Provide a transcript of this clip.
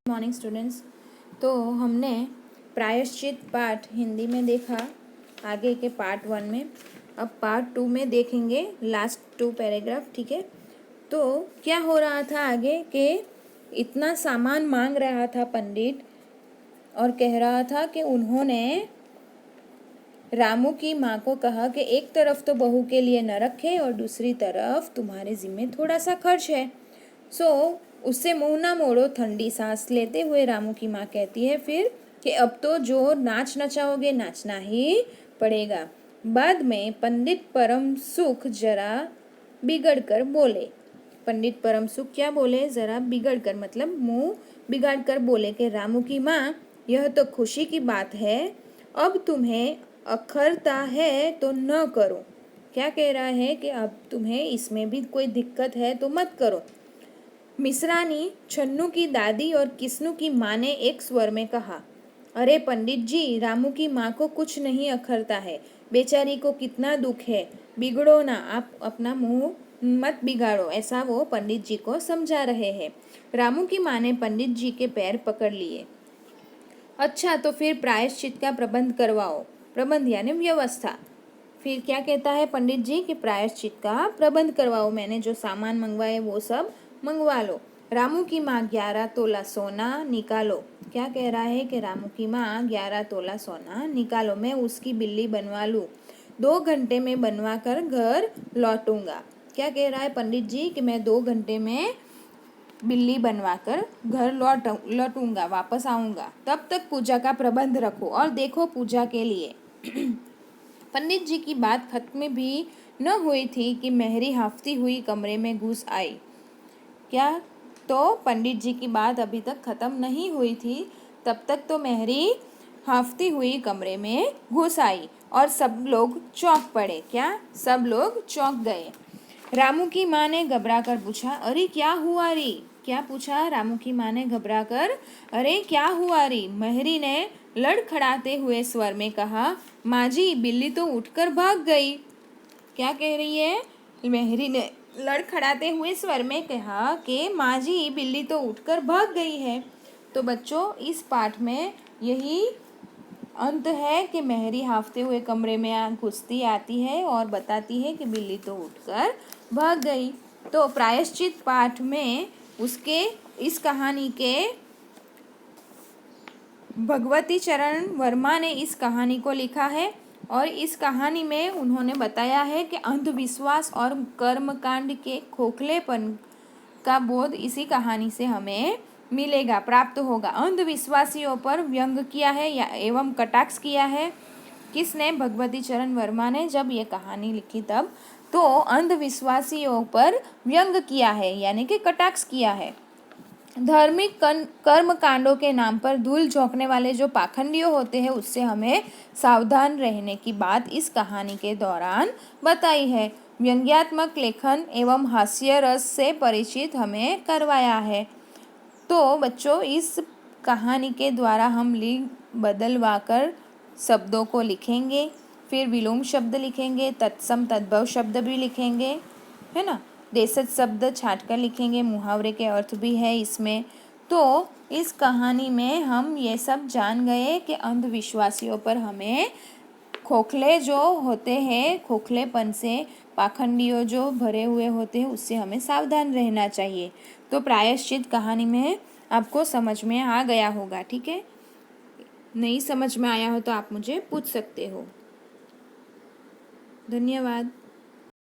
Morning students. तो हमने प्रायश्चित पाठ हिंदी में देखा आगे के पार्ट 1 में। अब पार्ट 2 में देखेंगे लास्ट 2 पैराग्राफ। ठीक है, तो क्या हो रहा था आगे कि इतना सामान मांग रहा था पंडित और कह रहा था कि उन्होंने रामू की माँ को कहा कि एक तरफ तो बहू के लिए न रखे और दूसरी तरफ तुम्हारे जिम्मे थोड़ा सा खर्च है। उससे मुंह ना मोड़ो। ठंडी सांस लेते हुए रामू की माँ कहती है फिर कि अब तो जो नाच नचाओगे नाचना ही पड़ेगा। बाद में पंडित परम सुख जरा बिगड़ कर बोले। पंडित परम सुख क्या बोले? जरा बिगड़ कर मतलब मुंह बिगाड़ कर बोले कि रामू की माँ, यह तो खुशी की बात है, अब तुम्हें अखरता है तो न करो। क्या कह रहा है कि अब तुम्हें इसमें भी कोई दिक्कत है तो मत करो। मिश्रानी, छन्नू की दादी और किस्नू की माँ ने एक स्वर में कहा, अरे पंडित जी, रामू की माँ को कुछ नहीं अखरता है, बेचारी को कितना दुख है, बिगड़ो ना, आप अपना मुंह मत बिगाड़ो, ऐसा वो पंडित जी को समझा रहे हैं। रामू की माँ ने पंडित जी के पैर पकड़ लिए। अच्छा, तो फिर प्रायश्चित का प्रबंध करवाओ। प्रबंध यानी व्यवस्था। फिर क्या कहता है पंडित जी कि प्रायश्चित का प्रबंध करवाओ, मैंने जो सामान मंगवाए वो सब मंगवा लो। रामू की माँ 11 तोला सोना निकालो। क्या कह रहा है कि रामू की माँ 11 तोला सोना निकालो, मैं उसकी बिल्ली बनवा लूँ, 2 घंटे में बनवा कर घर लौटूंगा। क्या कह रहा है पंडित जी कि मैं 2 घंटे में बिल्ली बनवाकर घर लौटूंगा, वापस आऊंगा, तब तक पूजा का प्रबंध रखो और देखो पूजा के लिए। पंडित जी की बात खत्म भी न हुई थी कि मेहरी हांफती हुई कमरे में घुस आई। क्या? तो पंडित जी की बात अभी तक खत्म नहीं हुई थी, तब तक तो मेहरी हांफती हुई कमरे में घुस आई और सब लोग चौंक पड़े। क्या? सब लोग चौंक गए। रामू की माँ ने घबरा कर पूछा, अरे क्या हुआ री? क्या पूछा रामू की माँ ने घबरा कर? अरे क्या हुआ री? मेहरी ने लड़खड़ाते हुए स्वर में कहा, माँ जी, बिल्ली तो उठकर भाग गई। क्या कह रही है? मेहरी ने लड़खड़ाते हुए स्वर में कहा कि माँ जी, बिल्ली तो उठकर भाग गई है। तो बच्चों, इस पाठ में यही अंत है कि मेहरी हांफते हुए कमरे में घुसती आती है और बताती है कि बिल्ली तो उठकर भाग गई। तो प्रायश्चित पाठ में उसके इस कहानी के भगवती चरण वर्मा ने इस कहानी को लिखा है और इस कहानी में उन्होंने बताया है कि अंधविश्वास और कर्मकांड के खोखलेपन का बोध इसी कहानी से हमें मिलेगा, प्राप्त होगा। अंधविश्वासियों पर व्यंग किया है या एवं कटाक्ष किया है। किसने? भगवती चरण वर्मा ने जब ये कहानी लिखी तब तो अंधविश्वासियों पर व्यंग किया है यानी कि कटाक्ष किया है। धार्मिक कर्म कांडों के नाम पर धूल झोंकने वाले जो पाखंडियों होते हैं उससे हमें सावधान रहने की बात इस कहानी के दौरान बताई है। व्यंग्यात्मक लेखन एवं हास्य रस से परिचित हमें करवाया है। तो बच्चों, इस कहानी के द्वारा हम लिंग बदलवा कर शब्दों को लिखेंगे, फिर विलोम शब्द लिखेंगे, तत्सम तद्भव शब्द भी लिखेंगे, है ना। देशज शब्द छाट कर लिखेंगे, मुहावरे के अर्थ भी है इसमें। तो इस कहानी में हम ये सब जान गए कि अंधविश्वासियों पर हमें खोखले जो होते हैं, खोखलेपन से पाखंडियों जो भरे हुए होते हैं उससे हमें सावधान रहना चाहिए। तो प्रायश्चित कहानी में आपको समझ में आ गया होगा। ठीक है, नहीं समझ में आया हो तो आप मुझे पूछ सकते हो। धन्यवाद।